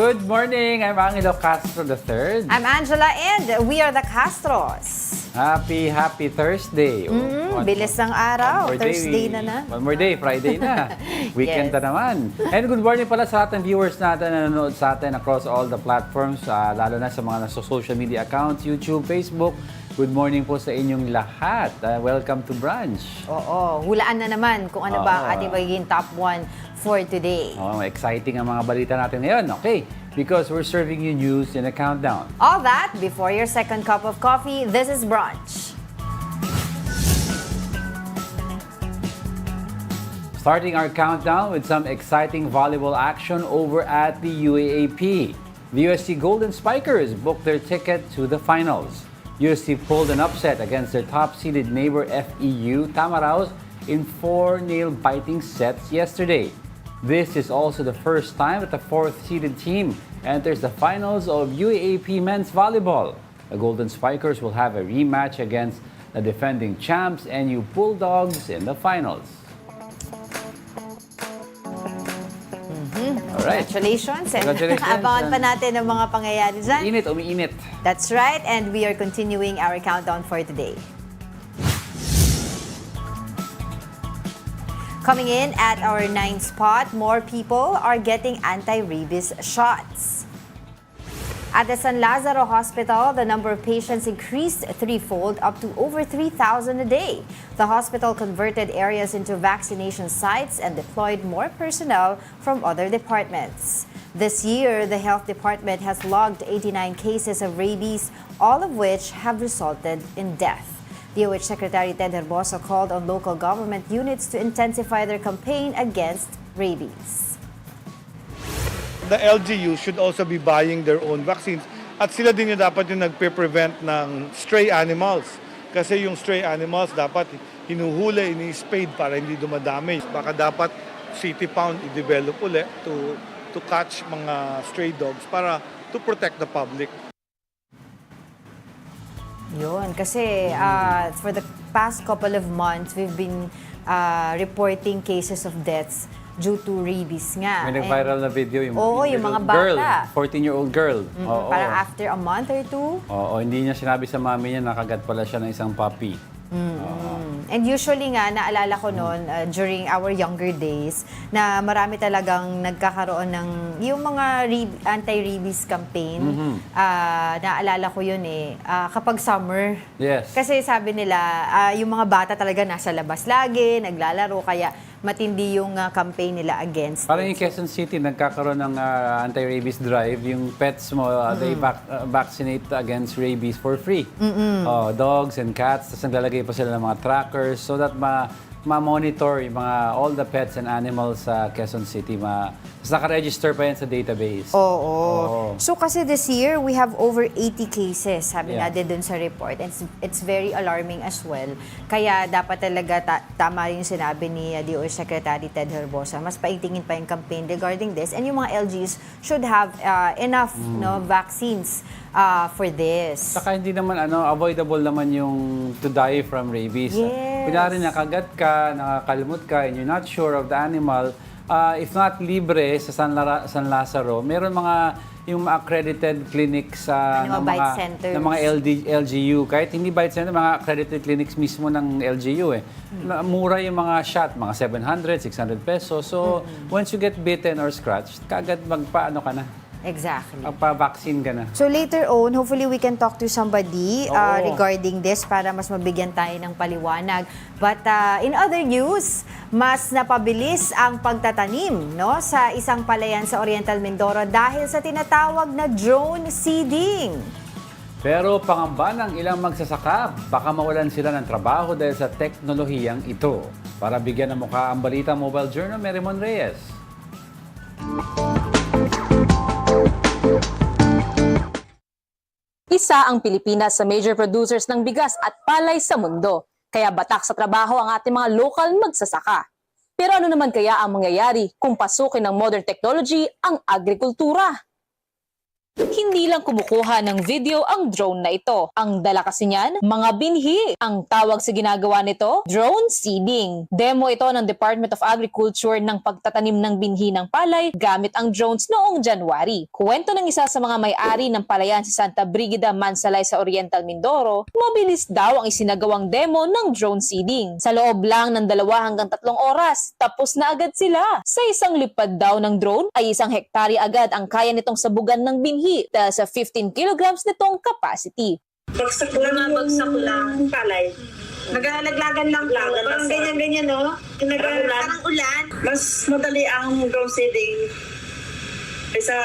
Good morning! I'm Angelo Castro III. I'm Angela and we are the Castros. Happy Thursday. Bilis ng araw. Thursday na. One more day, Friday na. Weekend Yes. na naman. And good morning pala sa ating viewers natin na nanonood sa atin across all the platforms, lalo na sa mga nasa social media accounts, YouTube, Facebook. Good morning po sa inyong lahat. Welcome to Brunch. Oo, hulaan na naman kung ano ba ang ating magiging top 1 for today. Exciting ang mga balita natin ngayon. Okay, because we're serving you news in a countdown. All that before your second cup of coffee. This is Brunch. Starting our countdown with some exciting volleyball action over at the UAAP. The USC Golden Spikers booked their ticket to the finals. USC pulled an upset against their top-seeded neighbor FEU Tamaraos in 4 nail-biting sets yesterday. This is also the first time that the 4th-seeded team enters the finals of UAAP men's volleyball. The Golden Spikers will have a rematch against the defending champs NU Bulldogs in the finals. Alright. Congratulations. And Congratulations. abangan pa natin ang mga pangyayari dyan. Umiinit. That's right. And we are continuing our countdown for today. Coming in at our 9th spot, more people are getting anti-rabies shots. At the San Lazaro Hospital, the number of patients increased threefold up to over 3,000 a day. The hospital converted areas into vaccination sites and deployed more personnel from other departments. This year, the health department has logged 89 cases of rabies, all of which have resulted in death. DOH Secretary Ted Herboso called on local government units to intensify their campaign against rabies. The LGU should also be buying their own vaccines. At sila din yung dapat yung nagpe-prevent ng stray animals. Kasi yung stray animals dapat hinuhuli, ini-spade para hindi dumadamage. Baka dapat city pound i-develop ulit to catch mga stray dogs para to protect the public. Yun, kasi for the past couple of months, we've been reporting cases of deaths due to rabies nga. May nag-viral na video yung mga girl, bata. 14-year-old girl. Oo. Parang after a month or two. Oo, hindi niya sinabi sa mami niya nakagat pala siya ng isang puppy. And usually nga, naalala ko noon during our younger days, na marami talagang nagkakaroon ng yung mga anti-rabies campaign. Naalala ko yun kapag summer. Yes. Kasi sabi nila, yung mga bata talaga nasa labas lagi, naglalaro, kaya matindi yung campaign nila against Parang yung Quezon City, nagkakaroon ng anti-rabies drive. Yung pets mo, they vaccinate against rabies for free. Dogs and cats, tapos naglalagay pa sila ng mga trackers so that ma-monitor yung all the pets and animals sa Quezon City. Tapos naka-register pa yan sa database. Oo. So kasi this year, we have over 80 cases, sabi Yeah. natin dun sa report. It's very alarming as well. Kaya dapat talaga, tama yung sinabi ni DOH Secretary Ted Herbosa, mas paigtingin pa yung campaign regarding this. And yung mga LGs should have enough vaccines for this. Saka hindi naman avoidable naman yung to die from rabies. Yes. Kunyari nakagat ka, nakakalimot ka, and you're not sure of the animal, if not libre sa San Lazaro, meron yung accredited clinics ng bite centers. ng mga LGU. Kahit hindi bite center, mga accredited clinics mismo ng LGU. Mura yung mga shot, mga 700, 600 pesos. So, once you get bitten or scratched, kagad magpaano ka na. Exactly. Magpa-vaccine ka na. So later on, hopefully we can talk to somebody Oo. regarding this para mas mabigyan tayo ng paliwanag. But in other news, mas napabilis ang pagtatanim sa isang palayan sa Oriental Mindoro dahil sa tinatawag na drone seeding. Pero pangamba ng ilang magsasaka, baka mawalan sila ng trabaho dahil sa teknolohiyang ito. Para bigyan ng mukha ang balita, Mobile Journal, Merimon Reyes. Isa ang Pilipinas sa major producers ng bigas at palay sa mundo. Kaya batak sa trabaho ang ating mga lokal magsasaka. Pero ano naman kaya ang mangyayari kung pasukin ng modern technology ang agrikultura? Hindi lang kumukuha ng video ang drone na ito. Ang dala kasi niyan, mga binhi. Ang tawag sa ginagawa nito, drone seeding. Demo ito ng Department of Agriculture ng pagtatanim ng binhi ng palay gamit ang drones noong January. Kuwento ng isa sa mga may-ari ng palayan sa Santa Brigida, Mansalay sa Oriental Mindoro, mabilis daw ang isinagawang demo ng drone seeding. Sa loob lang ng 2 hanggang 3 oras, tapos na agad sila. Sa isang lipad daw ng drone ay 1 hektarya agad ang kaya nitong sabugan ng binhi dahil sa 15 kilograms nitong capacity. Bagsak lang palay. Naglalaglagan lang po. Parang ganyan-ganyan, no? Parang ulan. Mas madali ang drone seeding kaysa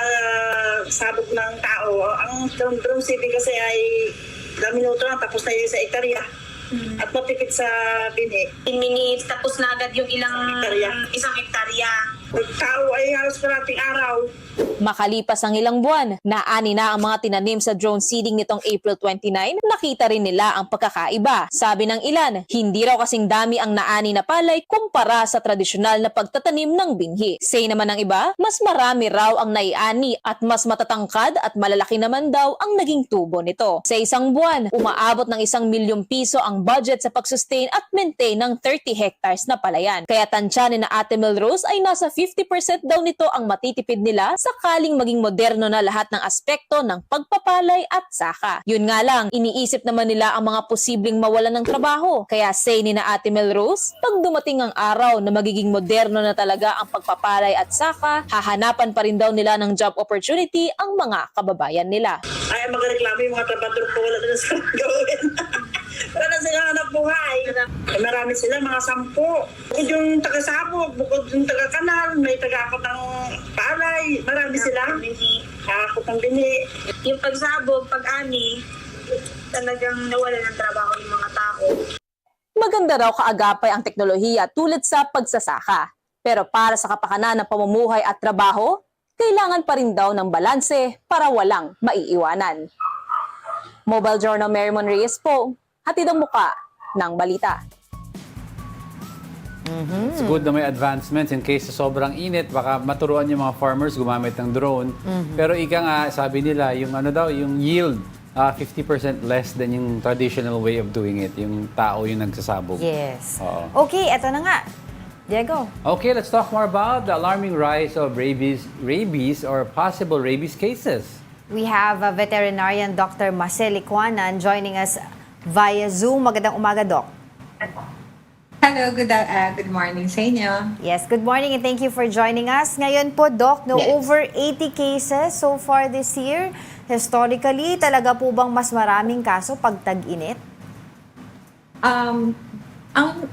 sabog ng tao. Ang drone seeding kasi ay minuto lang, tapos na yun sa hektarya. At matipid sa bini. In minutes, tapos na agad yung isang hektarya. Tao ay halos karating araw. Makalipas ang ilang buwan, naani na ang mga tinanim sa drone seeding nitong April 29, nakita rin nila ang pagkakaiba. Sabi ng ilan, hindi raw kasing dami ang naani na palay kumpara sa tradisyonal na pagtatanim ng binhi. Say naman ng iba, mas marami raw ang naiani at mas matatangkad at malalaki naman daw ang naging tubo nito. Sa isang buwan, umaabot ng 1 milyong piso ang budget sa pag-sustain at maintain ng 30 hectares na palayan. Kaya tansya ni na Ate Melrose ay nasa 50% daw nito ang matitipid nila sakaling maging moderno na lahat ng aspekto ng pagpapalay at saka. Yun nga lang, iniisip naman nila ang mga posibleng mawalan ng trabaho. Kaya say ni na Ate Melrose, pag dumating ang araw na magiging moderno na talaga ang pagpapalay at saka, hahanapan pa rin daw nila ng job opportunity ang mga kababayan nila. Ay, magreklamo yung mga trabador ko, wala na sa gawin. Wala na sila hanap buhay. Marami sila, mga 10. Bukod yung taga-sabog, bukod yung taga-kanal, may taga-akot ng palay. Marami sila. Akot ng bini. Yung pagsabog, pag-ani, talagang nawala ng trabaho yung mga tao. Maganda raw kaagapay ang teknolohiya tulad sa pagsasaka. Pero para sa kapakanan ng pamumuhay at trabaho, kailangan pa rin daw ng balanse para walang maiiwanan. Mobile Journal Merrimon Reyes po, hatid ang muka ng balita. It's good na may advancements in case sa sobrang init, baka maturuan yung mga farmers gumamit ng drone. Pero ika nga, sabi nila, yung yung yield, 50% less than yung traditional way of doing it. Yung tao yung nagsasabog. Yes. Oo. Okay, eto na nga. Diego. Okay, let's talk more about the alarming rise of rabies or possible rabies cases. We have veterinarian Dr. Marcel Iquanan joining us via Zoom. Magandang umaga, Doc. Hello, good morning sa inyo. Yes, good morning and thank you for joining us. Ngayon po, Doc, Yes. over 80 cases so far this year. Historically, talaga po bang mas maraming kaso pag tag-init? Ang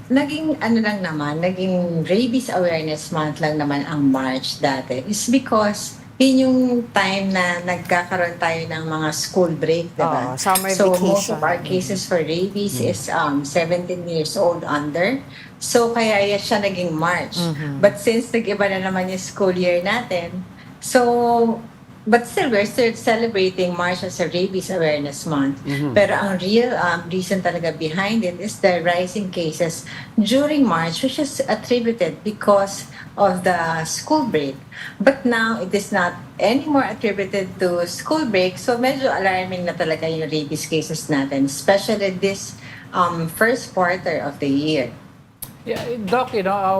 naging naging rabies awareness month lang naman ang March dati is because yun yung time na nagkakaroon tayo ng mga school break, diba? Summer so vacation. most of our cases for rabies is 17 years old under. So kaya yan siya naging March. But since nag-iba na naman yung school year natin, but still, we're still celebrating March as a Rabies Awareness Month. Pero ang real reason talaga behind it is the rising cases during March, which is attributed because of the school break. But now, it is not anymore attributed to school break. So medyo alarming na talaga yung rabies cases natin, especially this first quarter of the year. Yeah, Doc,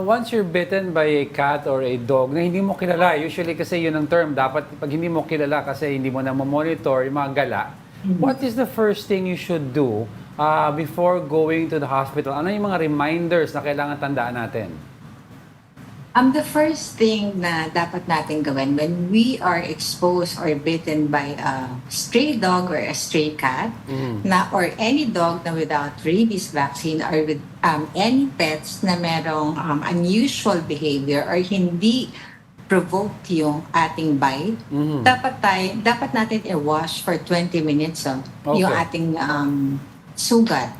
once you're bitten by a cat or a dog na hindi mo kilala, usually kasi yun ang term, dapat pag hindi mo kilala kasi hindi mo na monitor yung mga gala, what is the first thing you should do before going to the hospital? Ano yung mga reminders na kailangan tandaan natin? The first thing na dapat natin gawin when we are exposed or bitten by a stray dog or a stray cat, or any dog na without rabies vaccine or with any pets na merong unusual behavior or hindi provoked yung ating bite, dapat natin i-wash for 20 minutes yung ating sugat.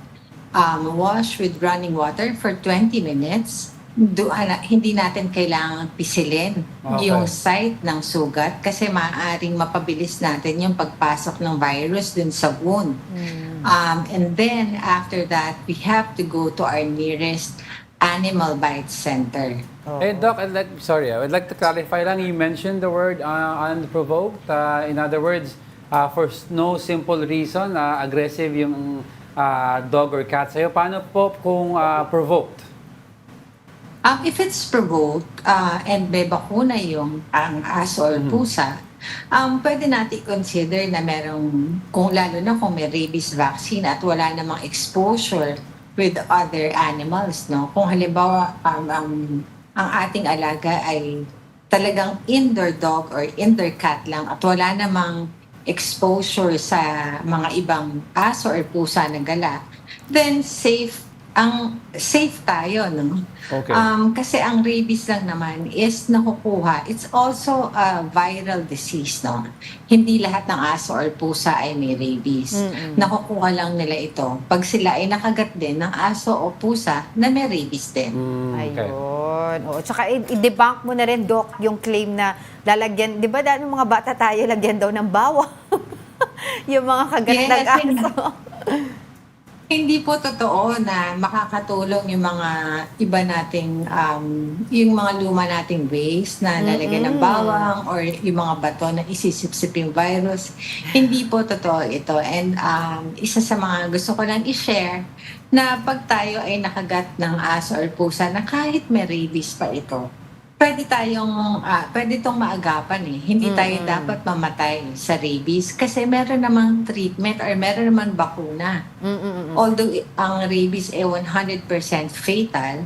Wash with running water for 20 minutes. Hindi natin kailangan pisilin yung site ng sugat kasi maaaring mapabilis natin yung pagpasok ng virus dun sa wound. And then, after that, we have to go to our nearest Animal Bite Center. Doc, I would like to clarify lang. You mentioned the word unprovoked. In other words, for no simple reason, aggressive yung dog or cat sa'yo. Paano po kung provoked? If it's provoked and may bakuna yung ang aso or pusa, pwede natin consider na merong, kung lalo na kung may rabies vaccine at wala namang exposure with other animals, no? Kung halimbawa ang ating alaga ay talagang indoor dog or indoor cat lang at wala namang exposure sa mga ibang aso or pusa na gala, then safe tayo, no? Okay. Kasi ang rabies lang naman is nakukuha. It's also a viral disease, no? Hindi lahat ng aso or pusa ay may rabies. Nakukuha lang nila ito pag sila ay nakagat din ng aso o pusa na may rabies din. Okay. Ayun. O, tsaka i-debunk mo na rin, Doc, yung claim na lalagyan, di ba dahil mga bata tayo, lagyan daw ng bawang? Yung mga kagat ng aso. Hindi po totoo na makakatulong yung mga iba nating, yung mga luma nating waste na lalagyan ng bawang or yung mga bato na isisipsip yung virus. Hindi po totoo ito. And isa sa mga gusto ko lang i-share na pag tayo ay nakagat ng aso or pusa na kahit may rabies pa ito, pwede itong maagapan eh. Hindi tayo dapat mamatay sa rabies kasi meron namang treatment or meron namang bakuna. Although ang rabies ay 100% fatal,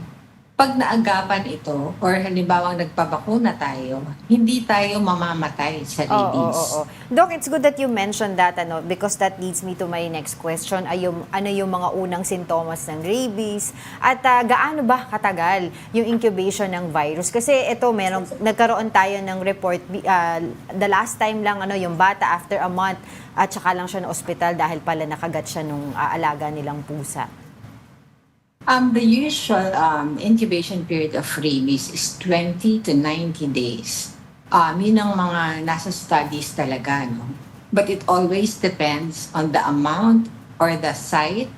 pag naagapan ito or halimbawa nagpabakuna tayo, hindi tayo mamamatay sa rabies. Doc, it's good that you mentioned that because that leads me to my next question. Ano yung mga unang sintomas ng rabies at gaano ba katagal yung incubation ng virus? Kasi ito, nagkaroon tayo ng report the last time lang yung bata after a month at saka lang siya na ospital dahil pala nakagat siya nung alaga nilang pusa. The usual incubation period of rabies is 20 to 90 days. Yun ang mga nasa studies talaga, no? But it always depends on the amount or the site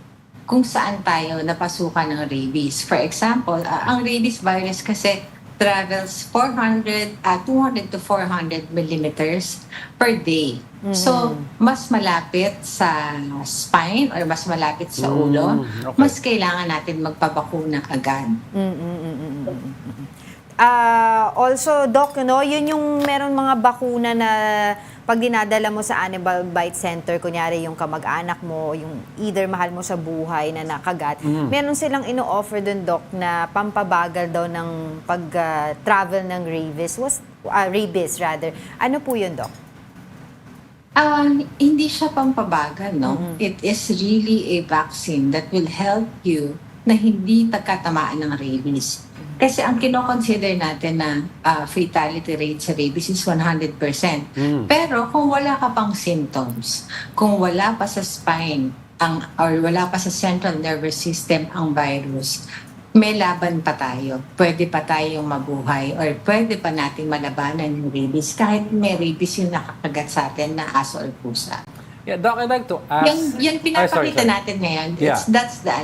kung saan tayo napasukan ng rabies. For example, ang rabies virus kasi travels 200 to 400 millimeters per day. So, mas malapit sa spine or mas malapit sa ulo, mas kailangan natin magpabakuna agad. Also, Doc, yun yung meron mga bakuna na pag dinadala mo sa Animal Bite Center, kunyari yung kamag-anak mo, yung either mahal mo sa buhay na nakagat, meron silang ino-offer dun, Doc, na pampabagal daw ng pag-travel ng rabies rather. Ano po yun, Doc? Hindi siya pampabagal, no? It is really a vaccine that will help you na hindi pagkatamaan ng rabies. Kasi ang kino-consider natin na fatality rate sa rabies is 100%. Pero kung wala ka pang symptoms, kung wala pa sa spine or wala pa sa central nervous system ang virus, may laban pa tayo. Pwede pa tayong mabuhay or pwede pa nating malabanan yung rabies kahit may rabies yung nakakagat sa atin na aso or pusa. Yeah, Doc, I'd like to ask... Yung pinapakita sorry. natin ngayon, Yeah. that's the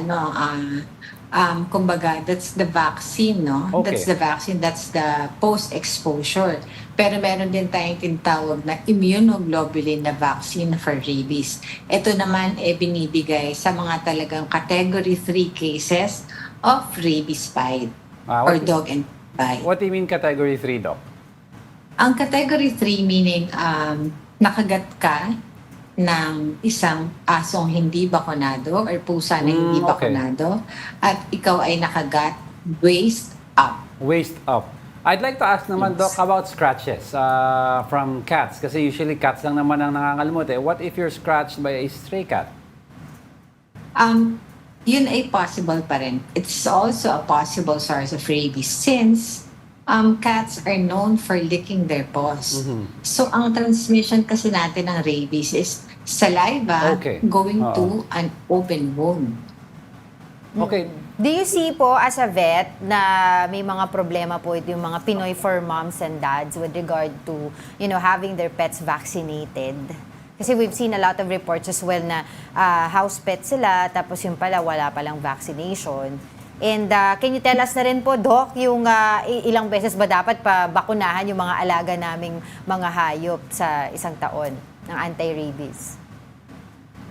kumbaga, that's the vaccine, no? Okay. That's the vaccine, that's the post-exposure. Pero meron din tayong tinatawag na immunoglobulin na vaccine for rabies. Ito naman binibigay sa mga talagang category 3 cases of rabies bite or dog and bite. What do you mean category 3, Doc? Ang category 3 meaning nakagat ka ng isang asong hindi bakunado or pusa na hindi bakunado at ikaw ay nakagat waist up. Waist up. I'd like to ask naman, Doc, about scratches from cats. Kasi usually cats lang naman ang nangangalimot. What if you're scratched by a stray cat? Yun ay possible pa rin. It's also a possible source of rabies since cats are known for licking their paws. So, ang transmission kasi natin ng rabies is saliva going to an open wound. Okay. Do you see po as a vet na may mga problema po ito yung mga Pinoy for moms and dads with regard to, having their pets vaccinated? Kasi we've seen a lot of reports as well na house pet sila, tapos yung pala wala palang vaccination. And can you tell us na rin po, Doc, yung ilang beses ba dapat pabakunahan yung mga alaga naming mga hayop sa isang taon ng anti-rabies?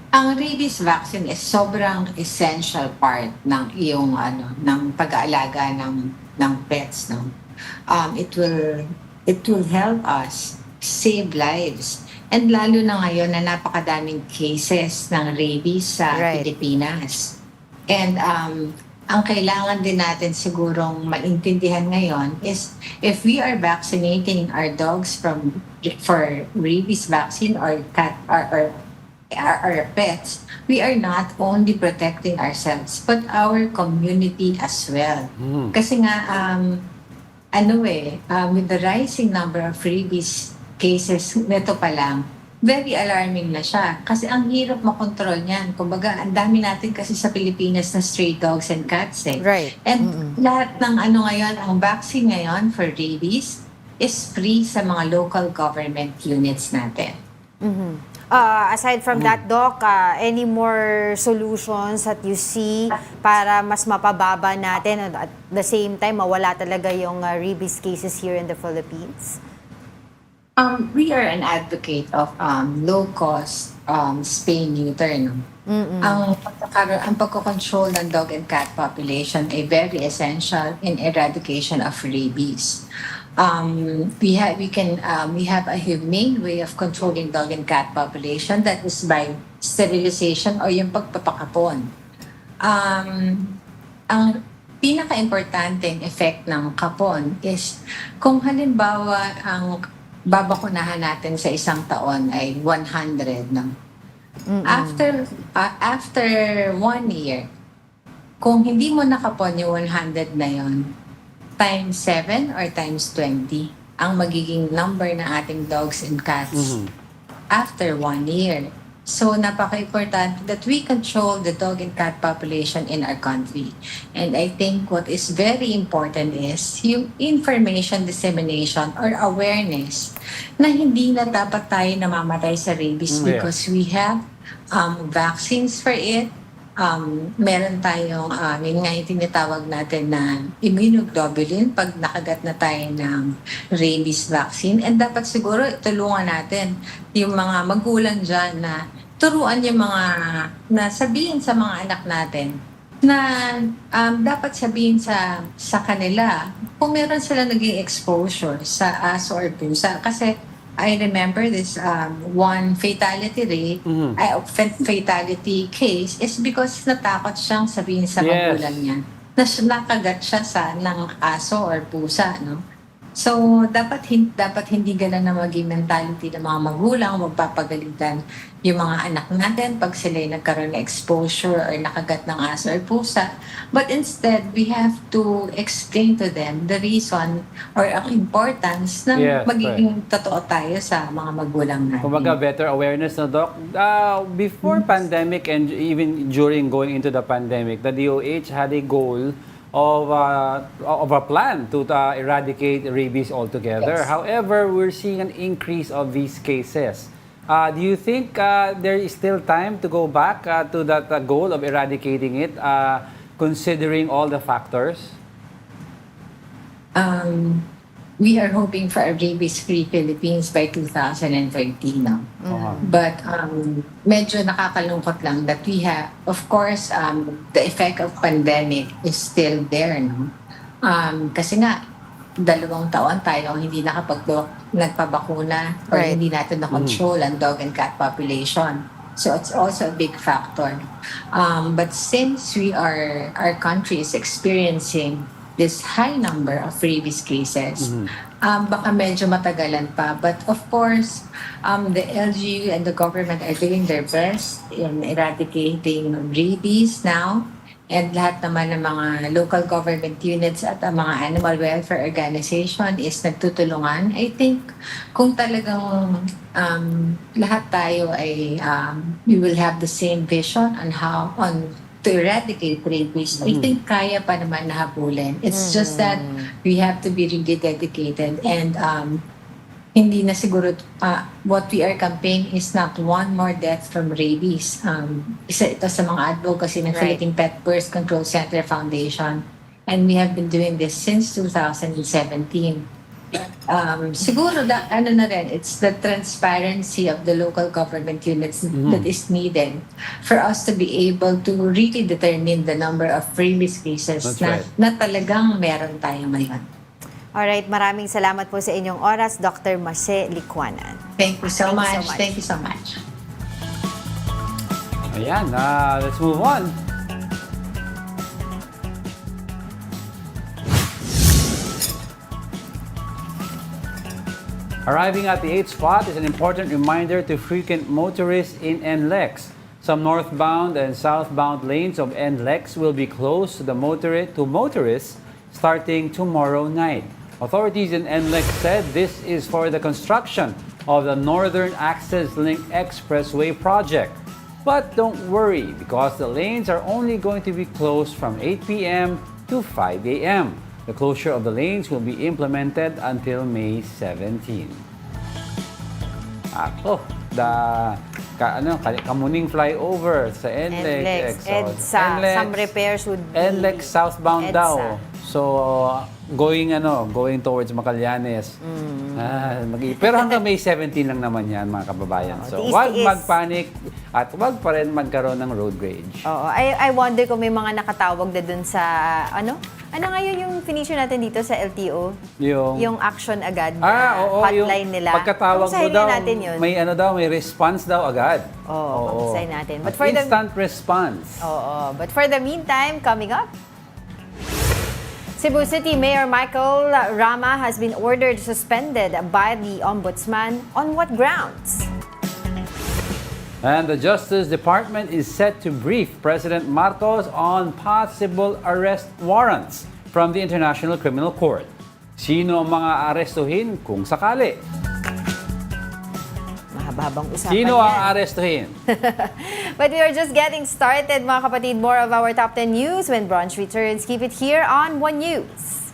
Ang rabies vaccine is sobrang essential part ng iyong ng pag-aalaga ng pets, no. It will help us save lives. And lalo na ngayon na napakadaming cases ng rabies sa Right. Pilipinas. And ang kailangan din natin sigurong maintindihan ngayon is if we are vaccinating our dogs for rabies vaccine or cat or our pets, we are not only protecting ourselves but our community as well. Kasi nga with the rising number of rabies cases nito pa lang, very alarming na siya. Kasi ang hirap makontrol niyan. Kumbaga, ang dami natin kasi sa Pilipinas na stray dogs and cats eh. Right. And lahat ng ngayon, ang vaccine ngayon for rabies is free sa mga local government units natin. Aside from that, Doc, any more solutions that you see para mas mapababa natin at the same time mawala talaga yung rabies cases here in the Philippines? We are an advocate of low-cost spay-neuter. No? Ang pagkocontrol ng dog and cat population ay very essential in eradication of rabies. We have a humane way of controlling dog and cat population, that is by sterilization o yung pagpapakapon. Ang pinaka-importanting effect ng kapon is kung halimbawa ang babakunahan natin sa isang taon ay 100, no? After 1 year, kung hindi mo nakapon yung 100 na yon, times 7 or times 20 ang magiging number ng ating dogs and cats after 1 year. So, napaka-important that we control the dog and cat population in our country. And I think what is very important is yung information dissemination or awareness na hindi na dapat tayo namamatay sa rabies because we have vaccines for it. Meron tayong yun nga yung tinatawag natin na immunoglobulin pag nakagat na tayo ng rabies vaccine. And dapat siguro tulungan natin yung mga magulang dyan na turuan yung mga na sabihin sa mga anak natin na dapat sabihin sa kanila kung meron sila naging exposure sa aso or pusa. Kasi I remember this one fatality rate, fatality case is because natakot siyang sabihin sa magulang niya na nakagat siya ng aso or pusa, no? So, dapat hindi ganun na maging mentality ng mga magulang, magpapagalitan yung mga anak natin pag sila nagkaroon ng exposure or nakagat ng aso or pusa. But instead, we have to explain to them the reason or ang importance na magiging totoo tayo sa mga magulang natin. Kumbaga, better awareness, no, Doc? Before pandemic and even during going into the pandemic, the DOH had a goal of a plan to eradicate rabies altogether. Yes. However, we're seeing an increase of these cases. Do you think there is still time to go back to that goal of eradicating it, considering all the factors? We are hoping for a rabies-free Philippines by 2030 now. But medyo nakakalungkot lang that we have, of course, the effect of pandemic is still there. No? Kasi nga, 2 taon tayo hindi nagpabakuna or hindi natin na-control ang dog and cat population. So it's also a big factor. But since our country is experiencing this high number of rabies cases, baka medyo matagalan pa. But of course, the LGU and the government are doing their best in eradicating rabies now. And lahat naman ng mga local government units at ang mga animal welfare organization is nagtutulungan. I think kung talagang lahat tayo ay we will have the same vision on to eradicate rabies, I think kaya pa naman nahabulin. It's just that we have to be really dedicated and hindi na siguro, what we are campaigning is not one more death from rabies. Isa ito sa mga advocacy ng Right. Philippine Pet Birth Control Center Foundation. And we have been doing this since 2017. Siguro ano na rin, it's the transparency of the local government units that is needed for us to be able to really determine the number of rabies cases That's na, right. na talagang meron tayo ngayon. Alright, maraming salamat po sa inyong oras, Dr. Marce Licuanan. Thank you so Thank you so much. much. Thank you so much. Ayan, let's move on. Arriving at the 8th spot is an important reminder to frequent motorists in NLEX. Some northbound and southbound lanes of NLEX will be closed to motorists starting tomorrow night. Authorities in NLEX said this is for the construction of the Northern Access Link Expressway project. But don't worry, because the lanes are only going to be closed from 8 p.m. to 5 a.m. The closure of the lanes will be implemented until May 17. Kamuning flyover sa NLEX. EDSA. Some repairs would be NLEX southbound EDSA. daw. So, going towards Macalyanes. Pero hanggang May 17 lang naman yan, mga kababayan. So, wag magpanik at wag pa rin magkaroon ng road rage. Oo. I wonder kung may mga nakatawag na dun sa, ano ngayon yung finisher natin dito sa LTO? Yung action agad na hotline yung nila. pagkatawag mo Pagsahin daw, natin yun. may response daw agad. Oo, pagsahin natin. But Instant response. Oo. But for the meantime, coming up, Cebu City Mayor Michael Rama has been ordered suspended by the Ombudsman. On what grounds? And the Justice Department is set to brief President Marcos on possible arrest warrants from the International Criminal Court. Sino ang mga arestuhin kung sakali? Mahabang usapan Sino yan. ang arestuhin? But we are just getting started, mga kapatid. More of our top 10 news when Brunch returns. Keep it here on One News.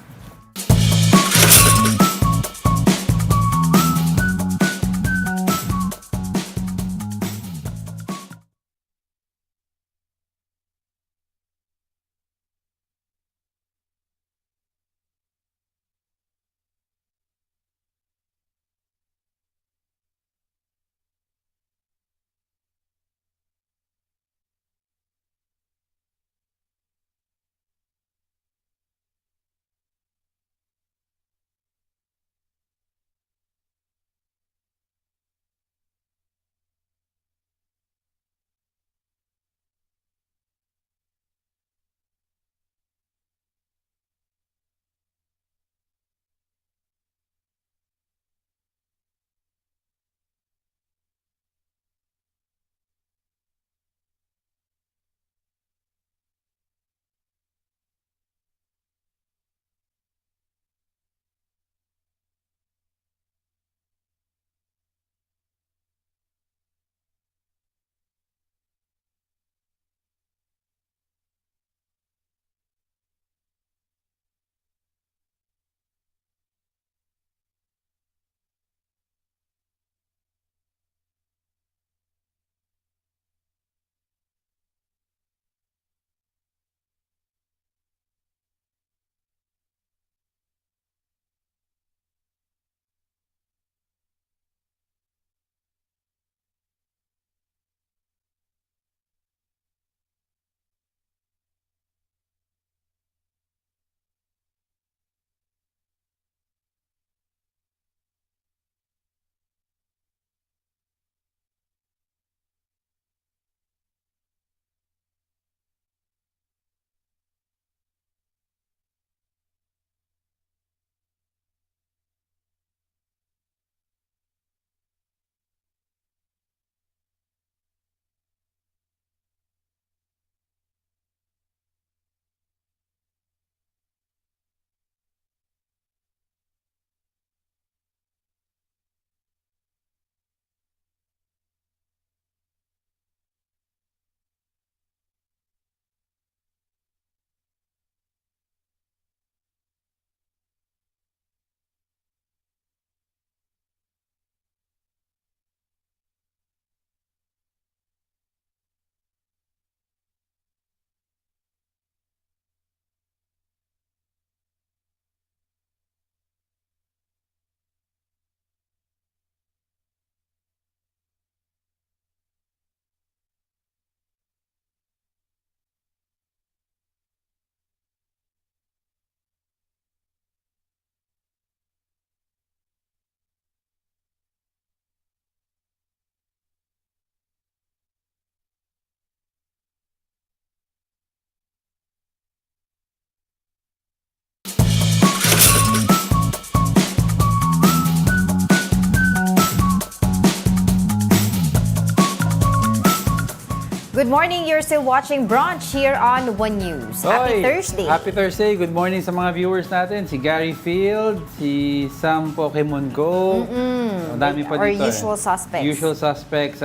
Good morning. You're still watching Brunch here on One News. Happy Thursday. Happy Thursday. Good morning sa mga viewers natin. Si Gary Field, si Sam Pokemon Go. Ang dami pa Or dito. usual suspects. Usual suspects.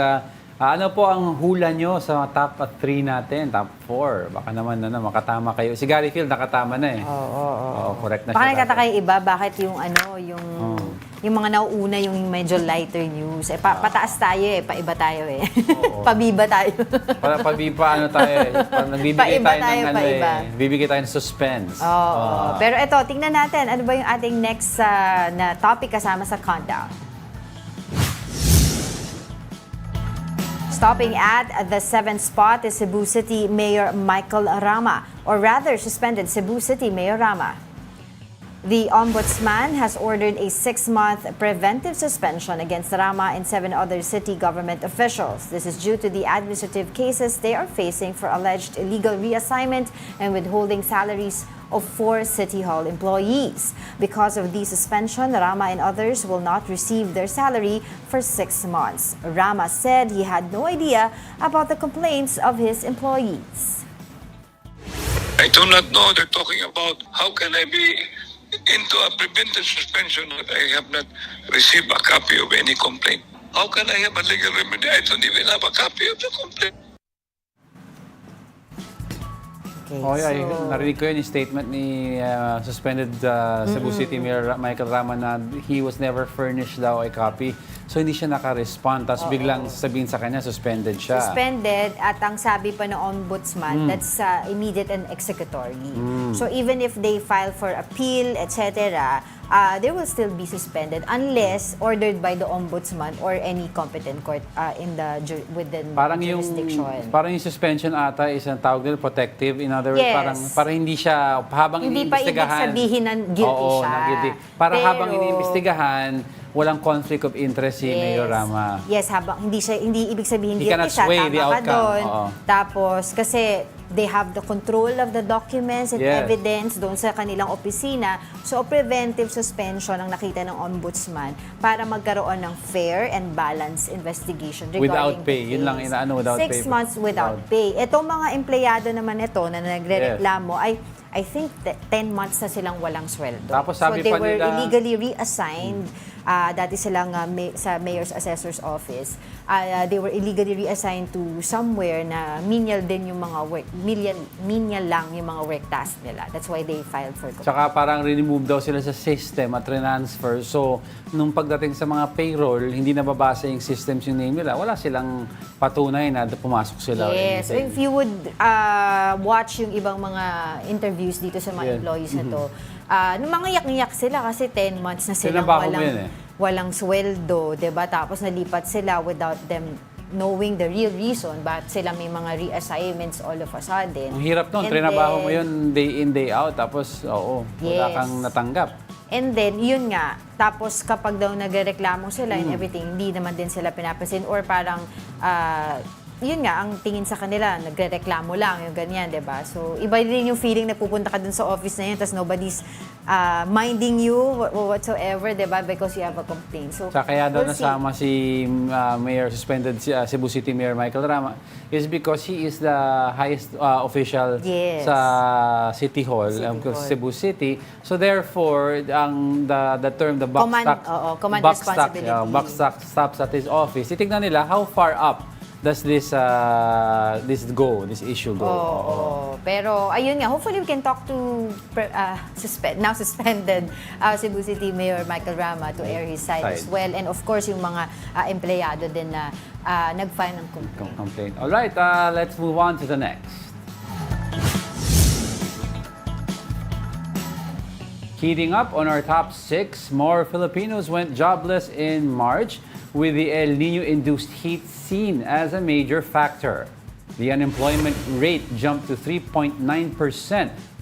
Ano po ang hula nyo sa top 3 natin? Top 4. Baka naman makatama kayo. Si Gary Field nakatama na eh. Oo, correct na Baka siya. nagtataka yung iba, bakit yung mga nauuna yung medyo lighter news. Pataas tayo paiba tayo Pabiba tayo. Para pabiba tayo eh. Nagbibigay Paiba tayo tayo, ng paiba. bibigay tayo ng suspense. Pero ito, tingnan natin ano ba yung ating next na topic kasama sa countdown. Stopping at the 7th spot is Cebu City Mayor Michael Rama, or rather suspended Cebu City Mayor Rama. The Ombudsman has ordered a 6-month preventive suspension against Rama and 7 other city government officials. This is due to the administrative cases they are facing for alleged illegal reassignment and withholding salaries of 4 City Hall employees. Because of the suspension, Rama and others will not receive their salary for 6 months. Rama said he had no idea about the complaints of his employees. I do not know. They're talking about how can I be into a preventive suspension that I have not received a copy of any complaint. How can I have a legal remedy? I don't even have a copy of the complaint. Okay, Narinig ko yun yung statement ni suspended Cebu City Mayor Michael Rama na he was never furnished daw a copy. So hindi siya naka-respond. Tapos biglang sabihin sa kanya, suspended siya. Suspended at ang sabi pa ng Ombudsman, that's immediate and executory. So even if they file for appeal, etc., they will still be suspended unless ordered by the Ombudsman or any competent court within jurisdiction. Parang yung suspension ata is ang tawag nila protective. In other words, Yes. parang hindi siya habang Hindi pa ibig iniimbestigahan. sabihin na guilty siya. guilty. Para Pero- habang iniimbestigahan, walang conflict of interest si Mayor Rama. Yes, habang hindi ibig sabihin He guilty cannot siya, sway tama the ka outcome. doon. Oo. Tapos, kasi they have the control of the documents and Yes. evidence doon sa kanilang opisina. So, preventive suspension ang nakita ng Ombudsman para magkaroon ng fair and balanced investigation regarding Without pay. the Yun lang case. inaano, without 6 pay. months without pay. Itong mga empleyado naman ito na nagre-reklamo ay I think 10 months na silang walang sweldo. Tapos sabi so they pa were nila- illegally reassigned. Dati silang sa Mayor's Assessor's Office. They were illegally reassigned to somewhere na menial din yung mga work. Menial lang yung mga work task nila. That's why they filed for complaint. Tsaka parang remove daw sila sa system at transfer. So, nung pagdating sa mga payroll, hindi nababasa yung systems yung name nila. Wala silang patunay na pumasok sila. or Yes. anything. If you would watch yung ibang mga interviews dito sa mga Yeah. employees na to, mga yak-yak sila kasi 10 months na silang Tinabaho mo yun walang sweldo, 'di ba? Tapos nalipat sila without them knowing the real reason bakit sila may mga reassignments all of a sudden. Ang hirap nun. And Trinabaho mo then- yun day in, day out. Tapos, wala Yes. kang natanggap. And then, yun nga, tapos kapag daw nagrereklamo sila and everything, hindi naman din sila pinapansin or parang, yun nga, ang tingin sa kanila, nagrereklamo lang, yung ganyan, di ba? So, iba din yung feeling na pupunta ka dun sa office na yun, tapos nobody's minding you whatsoever, di ba? Because you have a complaint. So, Sa kaya daw we'll see. nasama si Mayor, suspended Cebu City Mayor Michael Rama is because he is the highest official Yes. sa City Hall, Cebu City. So therefore, the term, the buck command responsibility. stops at his office. Titignan nila how far up does this issue go. Pero ayun nga, hopefully we can talk to now suspended Cebu City Mayor Michael Rama to air his side as well. And of course, yung mga empleyado din na nag-file ng complaint. All right, let's move on to the next. Heating up on our top 6, more Filipinos went jobless in March, with the El Nino-induced heat seen as a major factor. The unemployment rate jumped to 3.9%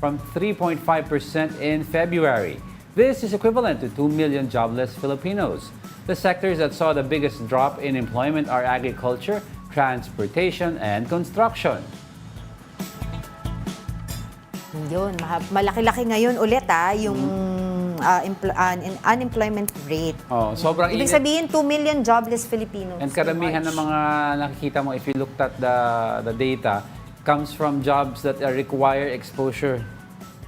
from 3.5% in February. This is equivalent to 2 million jobless Filipinos. The sectors that saw the biggest drop in employment are agriculture, transportation, and construction. Yun, malaki-laki ngayon ulit yung unemployment rate. Oh, sobrang Ibig init. sabihin, 2 million jobless Filipinos. And karamihan in ng March. mga nakikita mo, if you looked at the data, comes from jobs that require exposure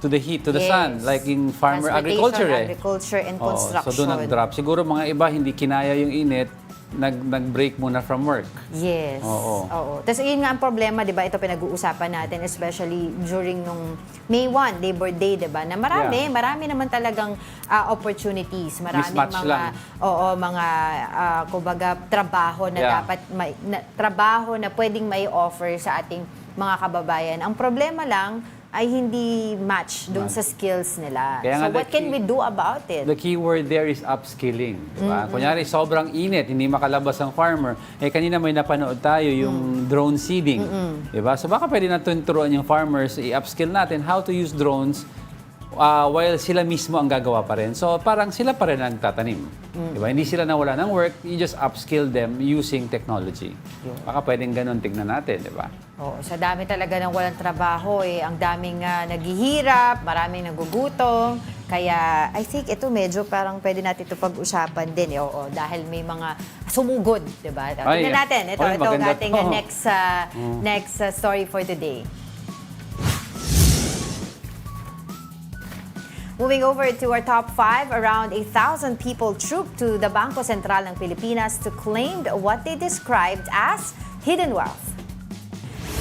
to the heat, to the sun, Yes. like in farmer Transportation, agriculture. agriculture, and Oo, construction. so doon nag-drop. Siguro mga iba hindi kinaya yung init, nag-break muna from work. Yes. Oo. Tapos yun nga ang problema, 'di ba? Ito pinag-uusapan natin especially during nung May 1, Labor Day, 'di ba? Na marami naman talagang opportunities, maraming Mismatch mga lang. mga kumbaga trabaho na dapat trabaho na pwedeng may offer sa ating mga kababayan. Ang problema lang ay hindi match doon sa skills nila. Kaya So nga, what can we do about it? The key word there is upskilling. Diba? Kunyari, sobrang init, hindi makalabas ang farmer. Kanina may napanood tayo yung drone seeding. Diba? So baka pwede natin turuan yung farmers, i-upskill natin how to use drones while sila mismo ang gagawa pa rin. So parang sila pa rin ang tatanim. Diba? Hindi sila nawala ng work, you just upskill them using technology. Baka pwedeng ganun tignan natin, di ba? Oo, sa dami talaga ng walang trabaho ang daming naghihirap, maraming nagugutom. Kaya I think ito medyo parang pwede natin ito pag-usapan din. Oo, dahil may mga sumugod, 'di ba? Tingnan natin. Ito ang maganda ating to. next story for today. Moving over to our top 5, around 1,000 people trooped to the Bangko Sentral ng Pilipinas to claim what they described as hidden wealth.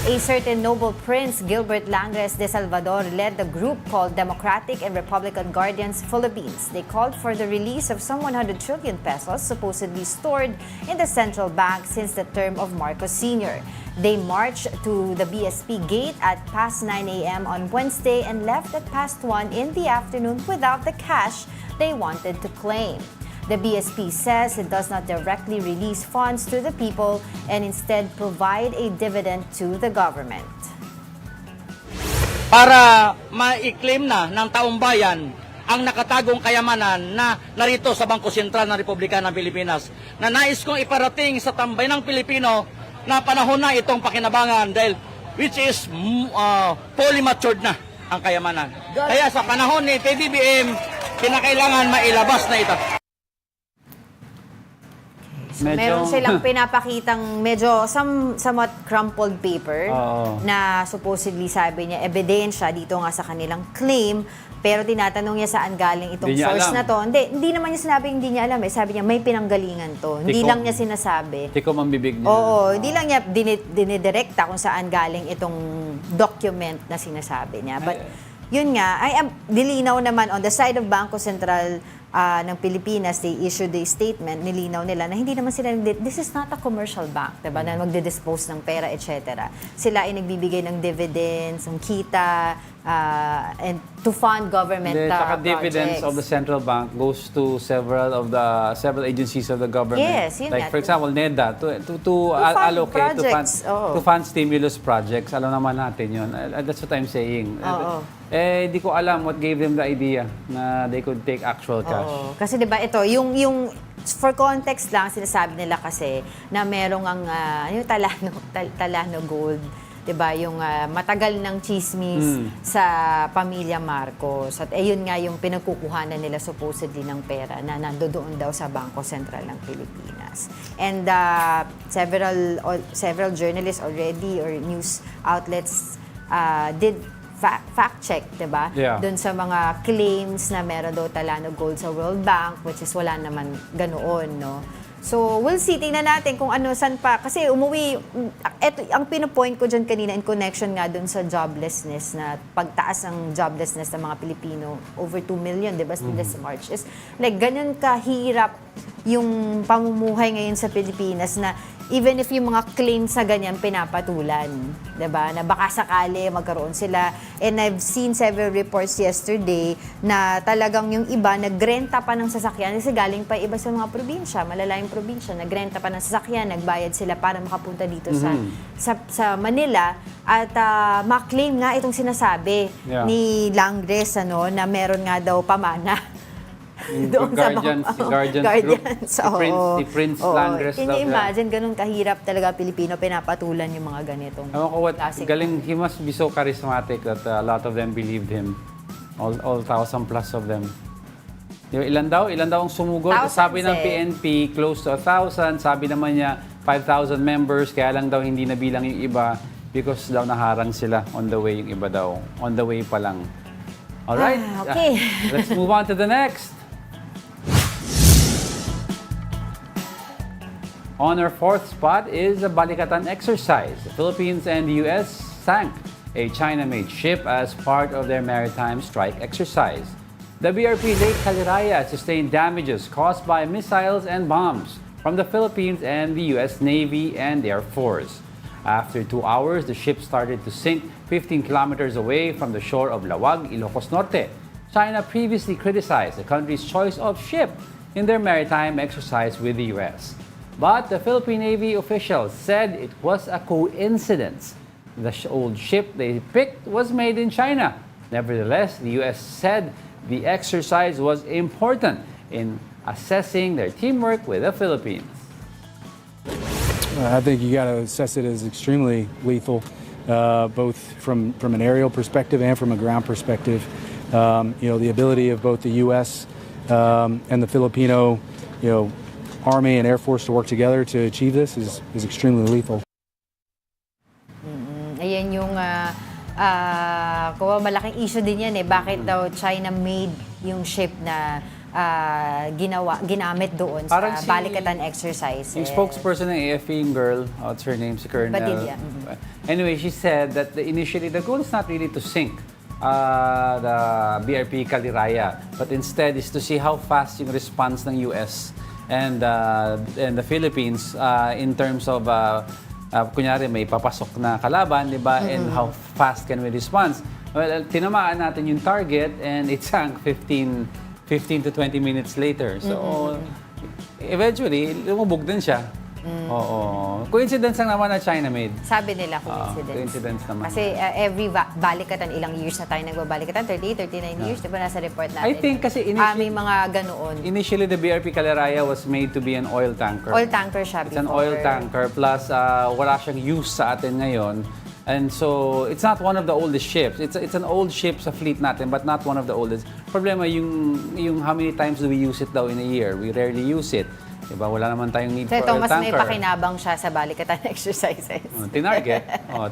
A certain noble prince, Gilbert Langres de Salvador, led the group called Democratic and Republican Guardians Philippines. They called for the release of some 100 trillion pesos supposedly stored in the central bank since the term of Marcos Sr. They marched to the BSP gate at past 9 a.m. on Wednesday and left at past 1 in the afternoon without the cash they wanted to claim. The BSP says it does not directly release funds to the people and instead provide a dividend to the government. Para ma-claim na ng taong bayan ang nakatagong kayamanan na narito sa Bangko Sentral ng Republika ng Pilipinas, na nais kong iparating sa tambay ng Pilipino na panahon na itong pakinabangan dahil which is fully matured na ang kayamanan. Kaya sa panahon ni PBBM, kinakailangan mailabas na ito. Meron silang pinapakitang medyo somewhat crumpled paper na supposedly sabi niya ebidensya dito nga sa kanilang claim, pero tinatanong niya saan galing itong source na to. Hindi naman niya sinabi hindi niya alam. Sabi niya may pinanggalingan to. Hindi lang niya sinasabi. Tikom ang bibig niya. Oo, hindi lang niya dinidirekta kung saan galing itong document na sinasabi niya. But yun nga, dilinaw naman on the side of Bangko Sentral ng Pilipinas, they issued a statement, nilinaw nila na hindi naman sila, this is not a commercial bank, diba, na magde-dispose ng pera, etc. Sila ay nagbibigay ng dividends, ng kita, and to fund government projects. Dividends of the central bank goes to several agencies of the government. Yes, yun like nga. for example, NEDA to fund allocate projects. to fund stimulus projects. Alam naman natin yun. That's what I'm saying. Di ko alam what gave them the idea na they could take actual cash. Kasi 'di ba ito, yung for context lang sinasabi nila kasi na merong ang yung Talano Gold, 'di ba, yung matagal ng chismis sa pamilya Marcos. At ayun nga yung pinagkukuhanan nila supposedly ng pera na nandoon daw sa Bangko Sentral ng Pilipinas. And several journalists already or news outlets did fact check, 'di ba? Yeah. Doon sa mga claims na meron daw Talano Gold sa World Bank, which is wala naman ganoon, no? So, we'll see. Tingnan natin kung ano, saan pa. Kasi umuwi, eto, ang pinopoint ko dyan kanina in connection nga dun sa joblessness, na pagtaas ng joblessness ng mga Pilipino, over 2 million, di ba, this March, is like, ganyan kahirap yung pamumuhay ngayon sa Pilipinas na even if yung mga claims sa ganyan pinapatulan, di ba, na baka sakali magkaroon sila. And I've seen several reports yesterday na talagang yung iba nagrenta pa ng sasakyan kasi galing pa iba sa mga probinsya, malalayong probinsya, nagrenta pa ng sasakyan, nagbayad sila para makapunta dito sa Manila at ma-claim nga itong sinasabi ni Langres na meron nga daw pamana. Doon Guardians Group. Si Prince Langres. Can you imagine, ganun kahirap talaga Pilipino, pinapatulan yung mga ganitong klaseng. Galing, he must be so charismatic that a lot of them believed him. All 1,000 plus of them. Yung ilan daw ang sumugod? Thousands Sabi ng eh. PNP, close to 1,000. Sabi naman niya, 5,000 members. Kaya lang daw hindi nabilang yung iba because daw naharang sila on the way yung iba daw. On the way pa lang. Alright. Okay. Let's move on to the next. On our fourth spot is a Balikatan exercise. The Philippines and the US sank a China-made ship as part of their maritime strike exercise. The BRP Lake Caliraya sustained damages caused by missiles and bombs from the Philippines and the US Navy and Air Force. After 2 hours, the ship started to sink 15 kilometers away from the shore of Lawag, Ilocos Norte. China previously criticized the country's choice of ship in their maritime exercise with the US. But the Philippine Navy officials said it was a coincidence. The old ship they picked was made in China. Nevertheless, the US said the exercise was important in assessing their teamwork with the Philippines. I think you got to assess it as extremely lethal, both from an aerial perspective and from a ground perspective. The ability of both the U.S. And the Filipino, Army and Air Force to work together to achieve this is extremely lethal. Ayan yung malaking issue din yan eh. Bakit daw China made yung ship na ginamit doon Parang sa Balikatan exercise. Yung spokesperson ng AFP, yung girl, what's her name, si Colonel. Padilla. Anyway, she said that initially the goal is not really to sink the BRP Caliraya, but instead is to see how fast yung response ng US and the Philippines in terms of kunyari may papasok na kalaban, di ba? And how fast can we respond? Well, tinamaan natin yung target and it sank 15 to 20 minutes later. So, eventually, lumubog din siya. Oo. Coincidence lang naman na China-made. Sabi nila coincidence. Coincidence naman. Kasi every Balikatan, ilang years na tayo nagbabalikatan? 38, 39 years, di ba nasa report natin? I think kasi may mga ganoon. Initially, the BRP Caliraya was made to be an oil tanker. Oil tanker siya It's an before. oil tanker plus wala siyang use sa atin ngayon. And so, it's not one of the oldest ships. It's an old ship sa fleet natin, but not one of the oldest. Problema, yung how many times do we use it daw in a year? We rarely use it. Diba? Wala naman tayong need So for ito, oil mas may tanker. pakinabang siya sa Balikatan exercises. Tinarget.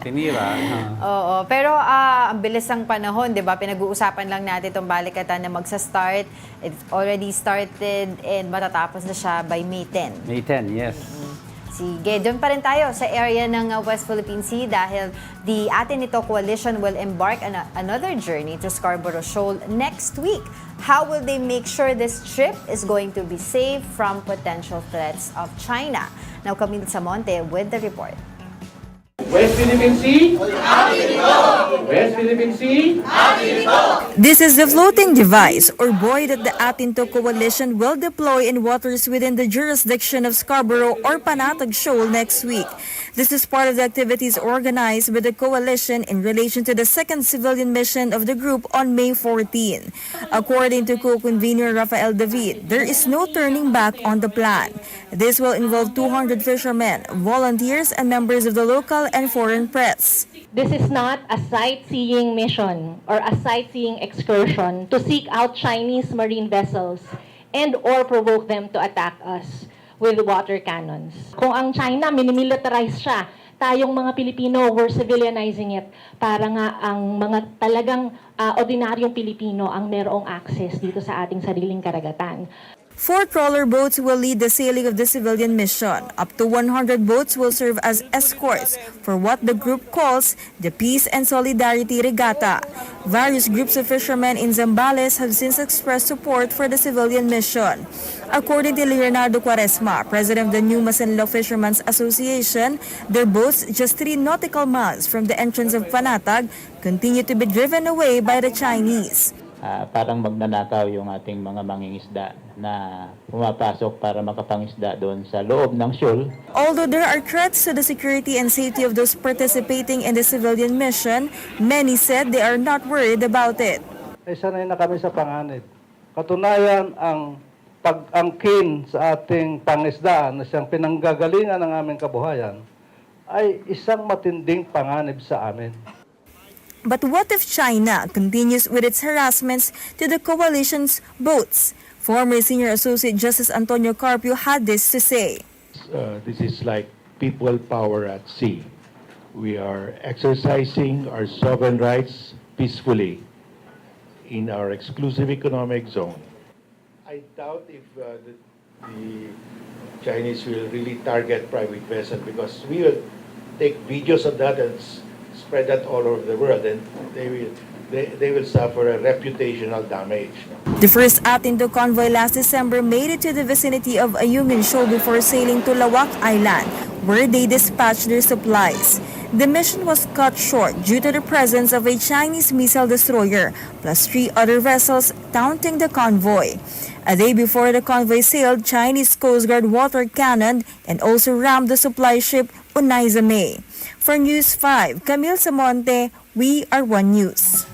Tinira. Oo, pero ang bilis ng panahon, 'di ba? Pinag-uusapan lang natin itong Balikatan na magsa-start. It's already started and matatapos na siya by May 10. May 10, yes. Sige, doon pa rin tayo sa area ng West Philippine Sea dahil the Atin Ito Coalition will embark on another journey to Scarborough Shoal next week. How will they make sure this trip is going to be safe from potential threats of China? Now, Camille Samonte with the report. West Philippine Sea, West Philippine Sea, This is the floating device or buoy that the Atinto Coalition will deploy in waters within the jurisdiction of Scarborough or Panatag Shoal next week. This is part of the activities organized by the coalition in relation to the second civilian mission of the group on May 14. According to co-convener Rafael David, there is no turning back on the plan. This will involve 200 fishermen, volunteers, and members of the local and foreign press. This is not a sightseeing mission or a sightseeing excursion to seek out Chinese marine vessels and or provoke them to attack us with water cannons. Kung ang China minimilitarize siya, tayong mga Pilipino, we're civilianizing it para nga ang mga talagang ordinaryong Pilipino ang merong access dito sa ating sariling karagatan. 4 trawler boats will lead the sailing of the civilian mission. Up to 100 boats will serve as escorts for what the group calls the Peace and Solidarity Regatta. Various groups of fishermen in Zambales have since expressed support for the civilian mission. According to Leonardo Quaresma, president of the New Masinloc Fishermen's Association, their boats, just 3 nautical miles from the entrance of Panatag, continue to be driven away by the Chinese. Parang magnanakaw yung ating mga mangingisda na pumapasok para makapangisda doon sa loob ng shoal. Although there are threats to the security and safety of those participating in the civilian mission, many said they are not worried about it. Ay sanay na kami sa panganib. Katunayan, ang pag-angkin sa ating pangisdaan na siyang pinanggagalingan ng aming kabuhayan ay isang matinding panganib sa amin. But what if China continues with its harassments to the coalition's boats? Former Senior Associate Justice Antonio Carpio had this to say. This is like people power at sea. We are exercising our sovereign rights peacefully in our exclusive economic zone. I doubt if the Chinese will really target private vessels, because we will take videos of that and spread that all over the world, and they will suffer a reputational damage. The first Atindo convoy last December made it to the vicinity of Ayungin Shoal before sailing to Lawak Island, where they dispatched their supplies. The mission was cut short due to the presence of a Chinese missile destroyer, plus 3 other vessels taunting the convoy. A day before the convoy sailed, Chinese Coast Guard water cannoned and also rammed the supply ship Unaiza May. For News 5, Camille Samonte, We Are One News.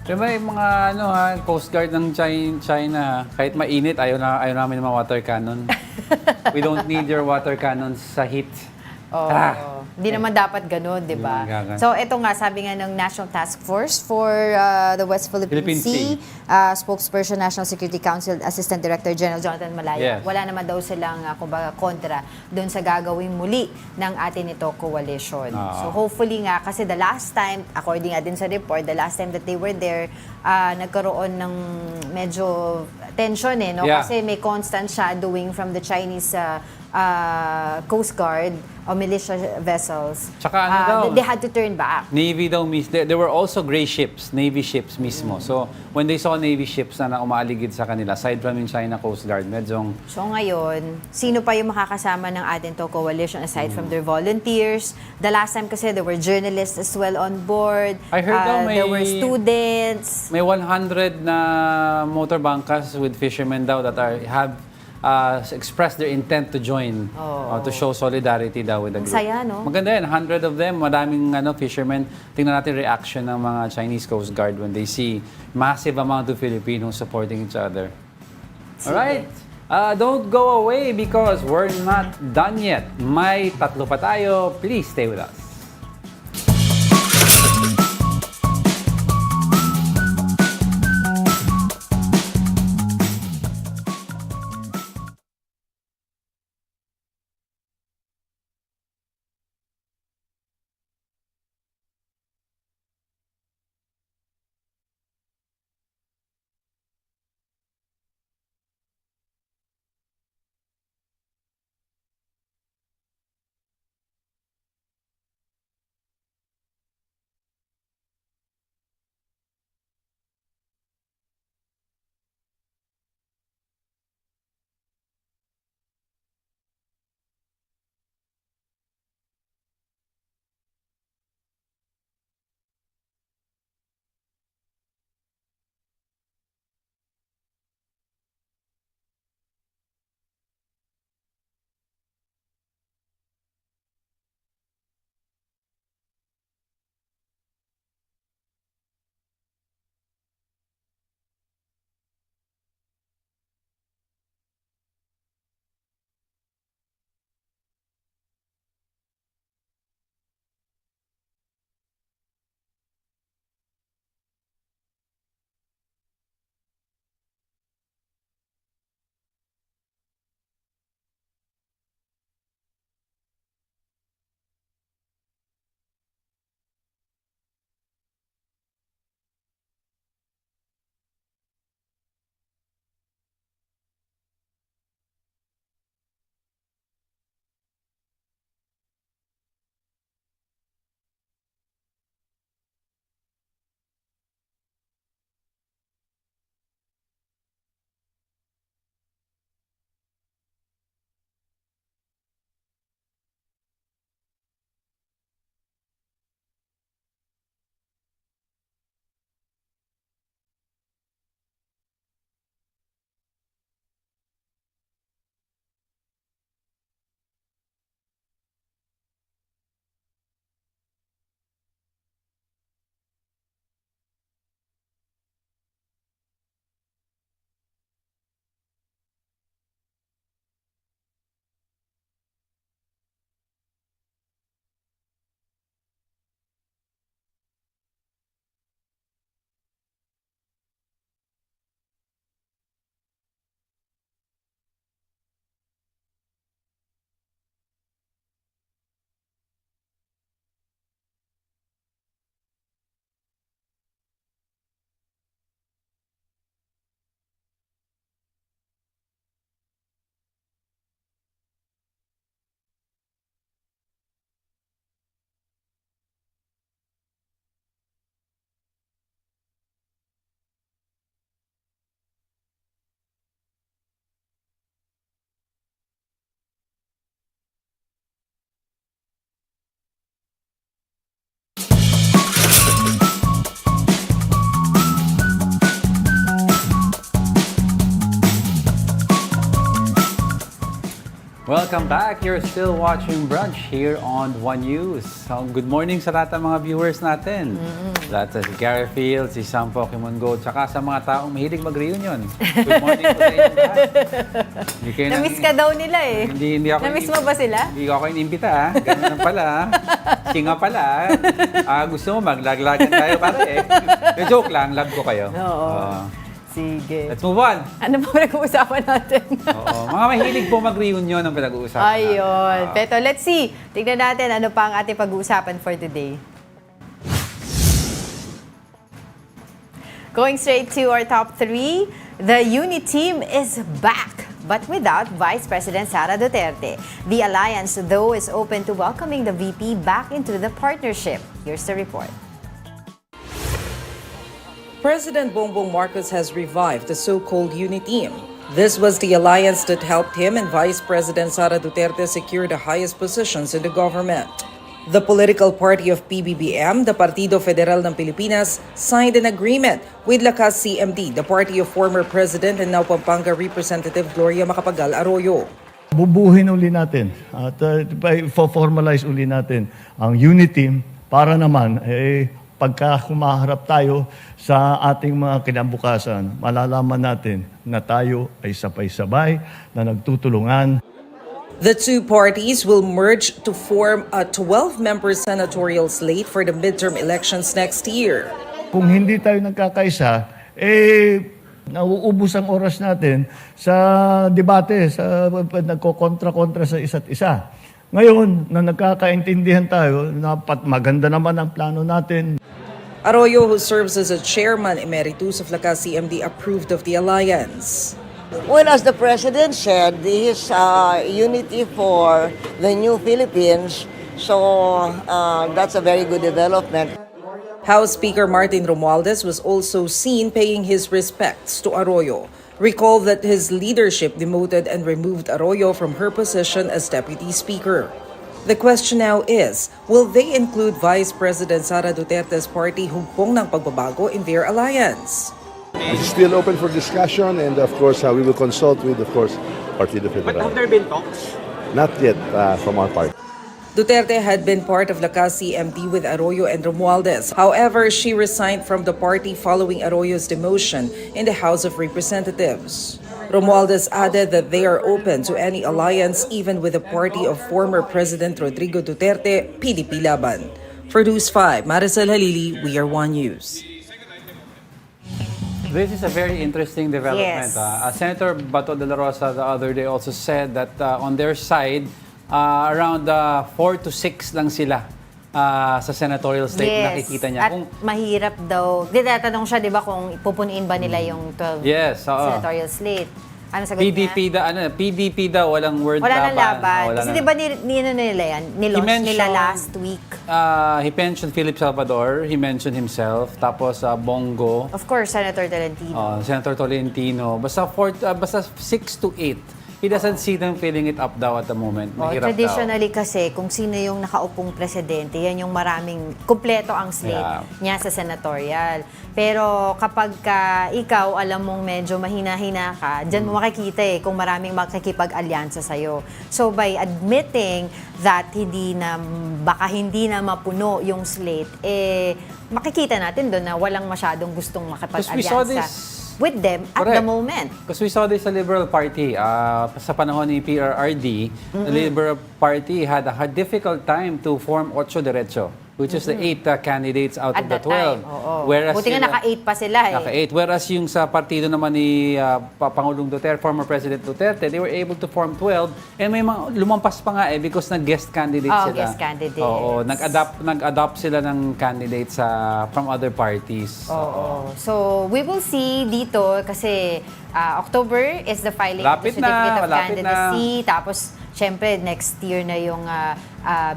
Diba yung mga Coast Guard ng China, kahit mainit, ayaw namin ng mga water cannon. We don't need your water cannons sa heat. Hindi naman dapat ganun, di ba? So, ito nga, sabi nga ng National Task Force for the West Philippine Sea, spokesperson, National Security Council, Assistant Director General Jonathan Malaya, wala naman daw silang, kumbaga, kontra doon sa gagawing muli ng atin ito coalition. So, hopefully nga, kasi the last time, according nga din sa report, the last time that they were there, nagkaroon ng medyo tension no? Kasi may constant shadowing from the Chinese Coast Guard o militia vessels. Tsaka they had to turn back. Navy daw, there were also gray ships, Navy ships mismo. So, when they saw Navy ships na umaaligid sa kanila, aside from yung China Coast Guard, medyong... So ngayon, sino pa yung makakasama ng atin to coalition aside from their volunteers? The last time kasi there were journalists as well on board. I heard there were students. May 100 na motorbangkas with fishermen daw that have expressed their intent to join, to show solidarity daw with the group. Saya, no? Maganda yan, 100 of them, madaming fishermen. Tingnan natin reaction ng mga Chinese Coast Guard when they see massive amount of Filipinos supporting each other. Alright, don't go away because we're not done yet. May 3 pa tayo. Please stay with us. welcome back. You're still watching Brunch here on One News. So, good morning sa lahat ng mga viewers natin. Lahat si Gary Fields, si Sam Pokemon Go, tsaka sa mga taong mahilig mag-reunion. Good morning po sa inyo lahat. Namiss ka daw nila eh. Hindi ako Namiss mo ba sila? Hindi ako inimbita ha. Ganun lang pala. Singa pala. Gusto mo maglaglagan tayo pare eh. Joke lang, love ko kayo. Oo. Sige. Let's move on. Ano ba pinag-uusapan natin? Oo. Mga mahilig po mag-reunion ang pinag-uusapan natin. Ayun. Pero let's see. Tignan natin ano pa ang ating pag-uusapan for today. Going straight to our top 3, the UNI team is back, but without Vice President Sara Duterte. The alliance, though, is open to welcoming the VP back into the partnership. Here's the report. President Bongbong Marcos has revived the so-called UNI team. This was the alliance that helped him and Vice President Sara Duterte secure the highest positions in the government. The political party of PBBM, the Partido Federal ng Pilipinas, signed an agreement with Lakas CMD, the party of former President and now Pampanga Representative Gloria Macapagal Arroyo. Bubuhin uli natin at formalize uli natin ang UNI team para naman pagka humaharap tayo sa ating mga kinabukasan, malalaman natin na tayo ay sabay-sabay na nagtutulungan. The two parties will merge to form a 12-member senatorial slate for the midterm elections next year. Kung hindi tayo nagkakaisa, nauubos ang oras natin sa debate, sa nagkokontra-kontra sa isa't isa. Ngayon, na nagkakaintindihan tayo, maganda naman ang plano natin. Arroyo, who serves as a chairman emeritus of Lakas CMD, approved of the alliance. Well, as the President said, this is unity for the new Philippines, so that's a very good development. House Speaker Martin Romualdez was also seen paying his respects to Arroyo. Recall that his leadership demoted and removed Arroyo from her position as Deputy Speaker. The question now is, will they include Vice President Sara Duterte's party Hugpong ng Pagbabago in their alliance? It's still open for discussion, and of course, we will consult with, of course, Partido Federal. But have there been talks? Not yet from our part. Duterte had been part of Lakas CMD with Arroyo and Romualdez. However, she resigned from the party following Arroyo's demotion in the House of Representatives. Romualdez added that they are open to any alliance even with the party of former President Rodrigo Duterte, PDP Laban. For News 5, Maricel Halili, We Are One News. This is a very interesting development. Yes. Senator Bato de la Rosa the other day also said that on their side, around 4 to 6 lang sila sa senatorial slate. Yes. Nakikita niya. At mahirap daw. Tatanong siya, di ba, kung pupunuin ba nila yung 12 senatorial slate. Ano sagot PDP niya? PDP daw, walang word Wala laban. nang laban. Wala Kasi na. di ba nila yan? Nila last week. He mentioned Philip Salvador. He mentioned himself. Tapos Bongo. Of course, Senator Tolentino. Senator Tolentino. Basta 6 to 8. He doesn't see them filling it up daw at the moment. Mahirap Traditionally kasi, kung sino yung nakaupong presidente, yan yung maraming, kumpleto ang slate niya sa senatorial. Pero kapag ikaw, alam mong medyo mahina-hina ka, dyan mo makikita kung maraming makikipag-alyansa sa'yo. So by admitting that baka hindi na mapuno yung slate, makikita natin doon na walang masyadong gustong makipag-alyansa with them at the moment. Because we saw this sa Liberal Party. Sa panahon ni PRRD, the Liberal Party had a difficult time to form 8 Derecho, which is the 8 candidates out of the 12. Whereas buti nga naka-8 pa sila Naka-8. Whereas yung sa partido naman ni Pangulong Duterte, former President Duterte, they were able to form 12. And may mga lumampas pa nga because nag-guest candidates sila. Guest candidates. Oo, nag-adopt sila ng candidates from other parties. So, we will see dito kasi October is the filing of the Certificate of Candidacy. Tapos, syempre, next year na yung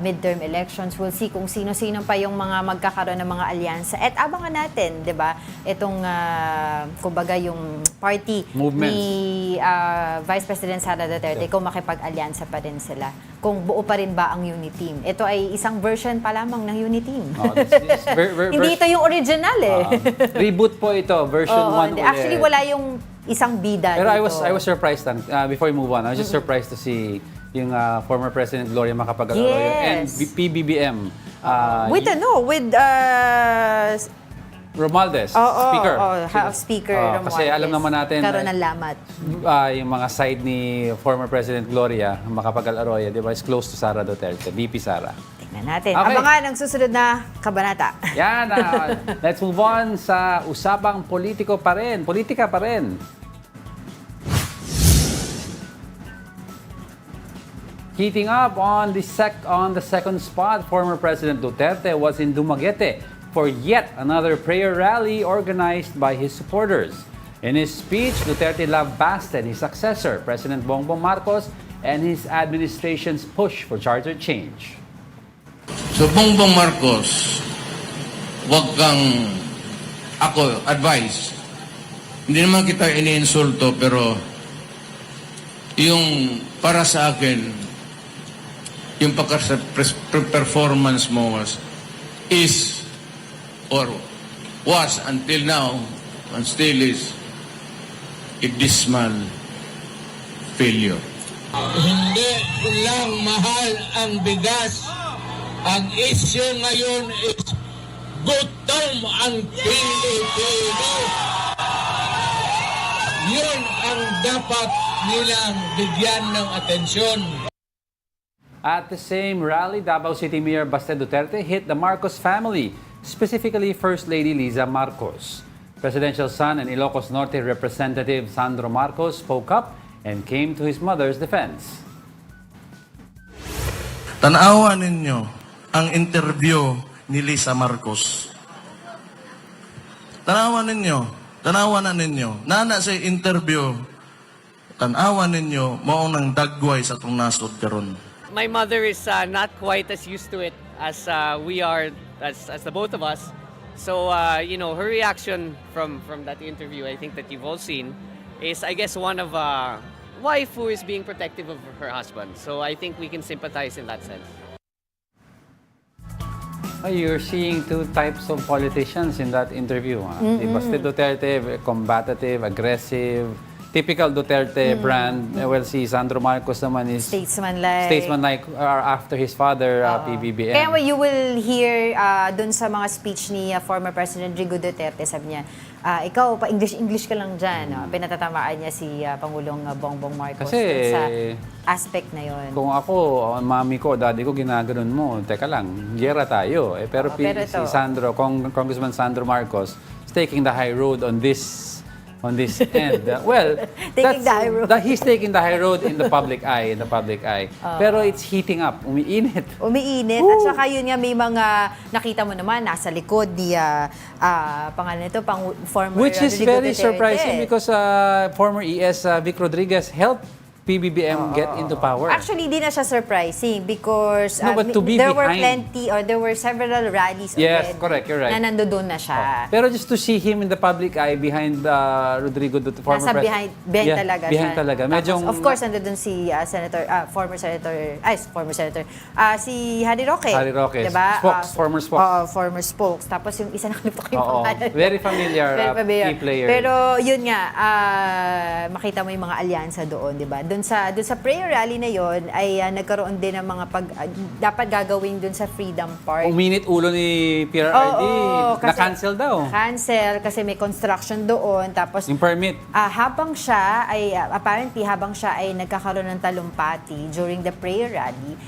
midterm elections. We'll see kung sino-sino pa yung mga magkakaroon ng mga alyansa. At abangan natin, di ba, itong, kumbaga, yung party ni Vice President Sara Duterte, kung makipag-alyansa pa rin sila. Kung buo pa rin ba ang UNI team. Ito ay isang version pa lamang ng UNI team. Hindi ito yung original Reboot po ito, version 1 ulit. Actually, wala yung isang bida Pero dito. I was surprised before we move on. I was just surprised to see yung former President Gloria Macapagal-Arroyo and PBBM. With Romualdez, Speaker. Speaker Romualdez. Kasi alam naman natin karoon ng lamat. Yung mga side ni former President Gloria Macapagal-Arroyo, di ba, is close to Sara Duterte, VP Sara. Tingnan natin. Okay. Abangan ang susunod na kabanata. Yan, let's move on sa usapang politika pa rin. Heating up on the second spot, former President Duterte was in Dumaguete for yet another prayer rally organized by his supporters. In his speech, Duterte lambasted his successor, President Bongbong Marcos, and his administration's push for charter change. So Bongbong Marcos, wag kang advice. Hindi naman kita iniinsulto, pero yung para sa akin, yung performance mo was until now and still is a dismal failure. Hindi lang mahal ang bigas. Ang issue ngayon is gutom ang Pilipino. Yun ang dapat nilang bigyan ng atensyon. At the same rally, Davao City Mayor Baste Duterte hit the Marcos family, specifically First Lady Liza Marcos. Presidential son and Ilocos Norte Representative Sandro Marcos spoke up and came to his mother's defense. Tanawa ninyo ang interview ni Liza Marcos. Tanawa na ninyo. Nana sa interview, tanawa ninyo, mao nang dagway sa itong nasod karon. My mother is not quite as used to it as we are, as the both of us. So, her reaction from that interview, I think that you've all seen, is, I guess, one of a wife who is being protective of her husband. So I think we can sympathize in that sense. You're seeing two types of politicians in that interview. Si Baste Duterte, combative, aggressive, typical Duterte brand. Well, si Sandro Marcos naman is statesman-like after his father, PBBM. Kaya you will hear dun sa mga speech ni former President Rodrigo Duterte, sabi niya, ikaw, pa-English ka lang dyan. Pinatatamaan niya si Pangulong Bongbong Marcos Kasi, sa aspect na yon. Kung ako, mami ko, daddy ko, ginaganon mo, teka lang, giyera tayo. Pero si Sandro, Congressman Sandro Marcos, is taking the high road on this end. He's taking the high road in the public eye. Pero it's heating up. Umiinit. At saka yun nga, may mga nakita mo naman, nasa likod ni pangalan nito, former Which is Rodrigo very Duterte. surprising because former ES Vic Rodriguez helped PBBM get into power. Actually, di na siya surprising because there were several rallies yes, already correct, you're right. na nandoon na siya. Pero just to see him in the public eye behind Rodrigo Duterte, former behind talaga behind siya. talaga. Of course, nandoon si former senator, si Harry Roque. Diba? Former spokes. Tapos yung isa nakalimutan ko yung pangalan. Very familiar key player. Pero yun nga, makita mo yung mga alyansa doon, di ba? Doon sa prayer rally na yon ay nagkaroon din ng mga dapat gagawin doon sa Freedom Park. Uminit ulo ni PRRD. Na-cancel daw. Cancel kasi may construction doon. Tapos yung permit. Habang siya ay nagkakaroon ng talumpati during the prayer rally,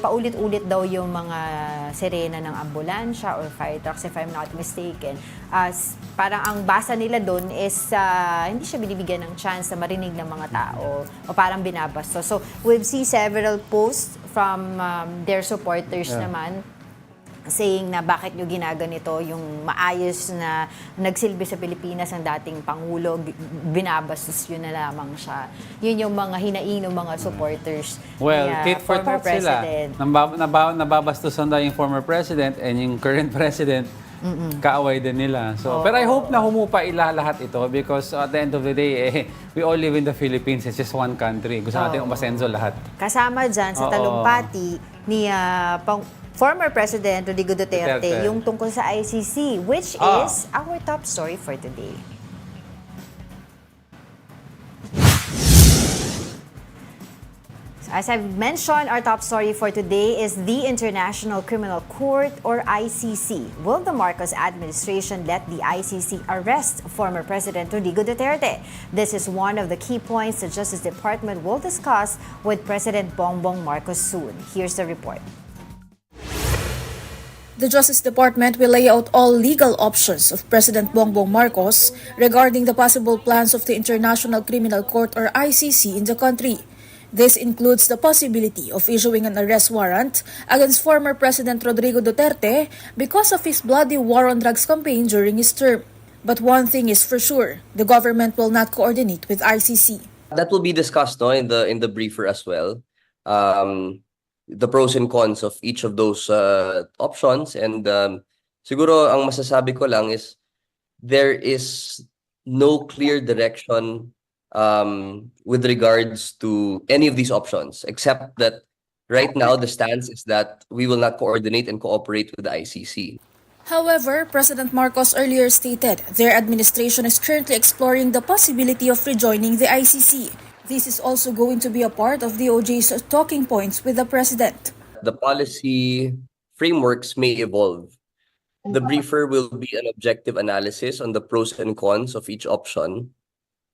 paulit-ulit daw yung mga sirena ng ambulansya or fire trucks, if I'm not mistaken. Parang ang basa nila doon is hindi siya binibigyan ng chance na marinig ng mga tao o parang binabasto. So we've seen several posts from their supporters naman saying na bakit nyo ginaganito yung maayos na nagsilbi sa Pilipinas ang dating Pangulo, binabastos yun na lamang siya. Yun yung mga hinaing ng mga supporters ni former president. Nababastusan daw yung former president and yung current president, kaaway din nila. So, pero I hope na humupa lahat ito because at the end of the day, we all live in the Philippines. It's just one country. Gusto natin umasenso lahat. Kasama dyan sa talumpati ni former President Rodrigo Duterte, yung tungkol sa ICC, which is our top story for today. As I've mentioned, our top story for today is the International Criminal Court, or ICC. Will the Marcos administration let the ICC arrest former President Rodrigo Duterte? This is one of the key points the Justice Department will discuss with President Bongbong Marcos soon. Here's the report. The Justice Department will lay out all legal options of President Bongbong Marcos regarding the possible plans of the International Criminal Court, or ICC, in the country. This includes the possibility of issuing an arrest warrant against former President Rodrigo Duterte because of his bloody war on drugs campaign during his term. But one thing is for sure, the government will not coordinate with ICC. That will be discussed in the briefer as well. The pros and cons of each of those options, and siguro ang masasabi ko lang is there is no clear direction with regards to any of these options, except that right now the stance is that we will not coordinate and cooperate with the ICC. However, President Marcos earlier stated their administration is currently exploring the possibility of rejoining the ICC. This is also going to be a part of DOJ's talking points with the president. The policy frameworks may evolve. The briefer will be an objective analysis on the pros and cons of each option,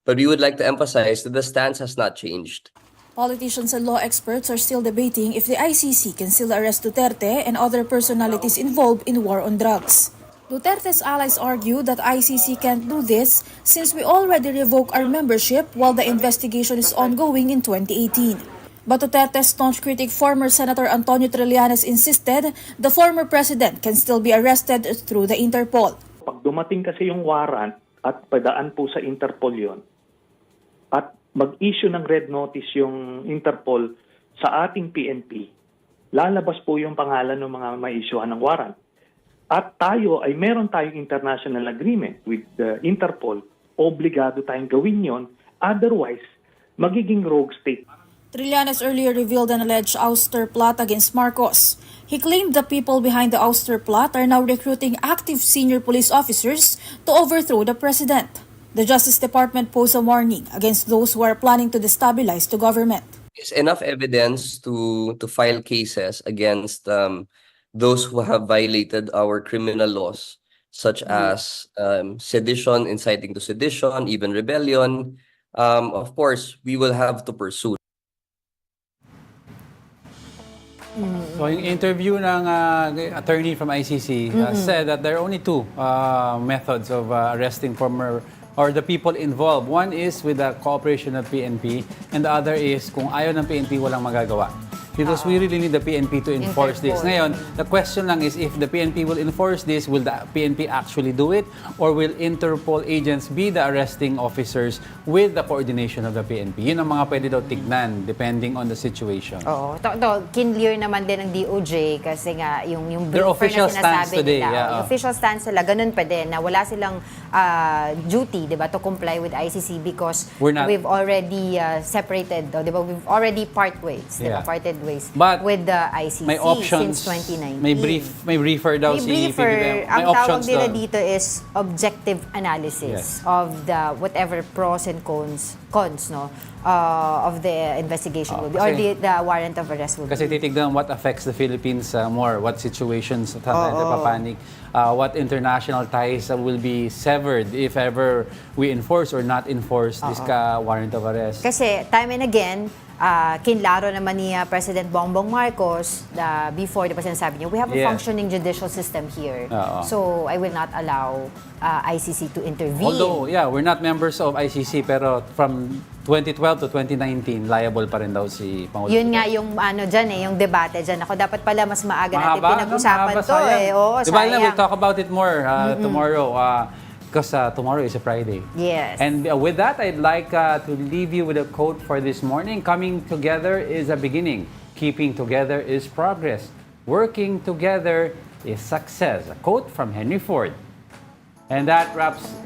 but we would like to emphasize that the stance has not changed. Politicians and law experts are still debating if the ICC can still arrest Duterte and other personalities involved in war on drugs. Duterte's allies argue that ICC can't do this since we already revoked our membership while the investigation is ongoing in 2018. But Duterte's staunch critic, former Senator Antonio Trillanes, insisted the former president can still be arrested through the Interpol. Pag dumating kasi yung warrant at padaan po sa Interpol yon, at mag-issue ng red notice yung Interpol sa ating PNP, lalabas po yung pangalan ng mga ma-issuehan ng warrant. At tayo ay meron tayong international agreement with the Interpol, obligado tayong gawin yon, otherwise magiging rogue state. Trillanes earlier revealed an alleged ouster plot against Marcos. He claimed the people behind the ouster plot are now recruiting active senior police officers to overthrow the president. The Justice Department posed a warning against those who are planning to destabilize the government. There's enough evidence to file cases against those who have violated our criminal laws, such as sedition, inciting to sedition, even rebellion. Of course, we will have to pursue. So yung interview ng attorney from ICC said that there are only two methods of arresting former or the people involved. One is with the cooperation of PNP, and the other is kung ayaw ng PNP, walang magagawa. Because we really need the PNP to enforce this. Ngayon, the question lang is if the PNP will enforce this, will the PNP actually do it? Or will Interpol agents be the arresting officers with the coordination of the PNP? Yun ang mga pwede daw tignan depending on the situation. Oo. Kinlear naman din ng DOJ kasi nga yung Their briefer official na sinasabi stance today, nila. yeah, Yung official stance nila, ganun pa din, na wala silang duty, di ba, to comply with ICC because we've already separated, di ba, we've already part ways, di ba, parted ways But with the ICC may options, since 2019. May briefer daw may si PBBM. Ang tawag nila dito is objective analysis of the whatever pros and cons no, of the investigation will be, or the warrant of arrest will Kasi be. titignan what affects the Philippines more, what situations papanik, what international ties will be severed if ever we enforce or not enforce this warrant of arrest. Kasi time and again, kinlaro naman ni President Bongbong Marcos before, di ba sinasabi niya, we have a functioning judicial system here. So I will not allow ICC to intervene. Although, we're not members of ICC, pero from 2012 to 2019, liable pa rin daw si Pangulo. Yun nga yung yung debate dyan. Ako, dapat pala mas maaga natin pinag-usapan to. Oo, diba, sayang. we'll talk about it more tomorrow. Because tomorrow is a Friday. Yes. And with that, I'd like to leave you with a quote for this morning. Coming together is a beginning. Keeping together is progress. Working together is success. A quote from Henry Ford. And that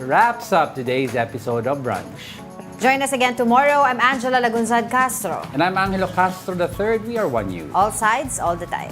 wraps up today's episode of Brunch. Join us again tomorrow. I'm Angela Lagunzad Castro. And I'm Angelo Castro III. We are One News. All sides, all the time.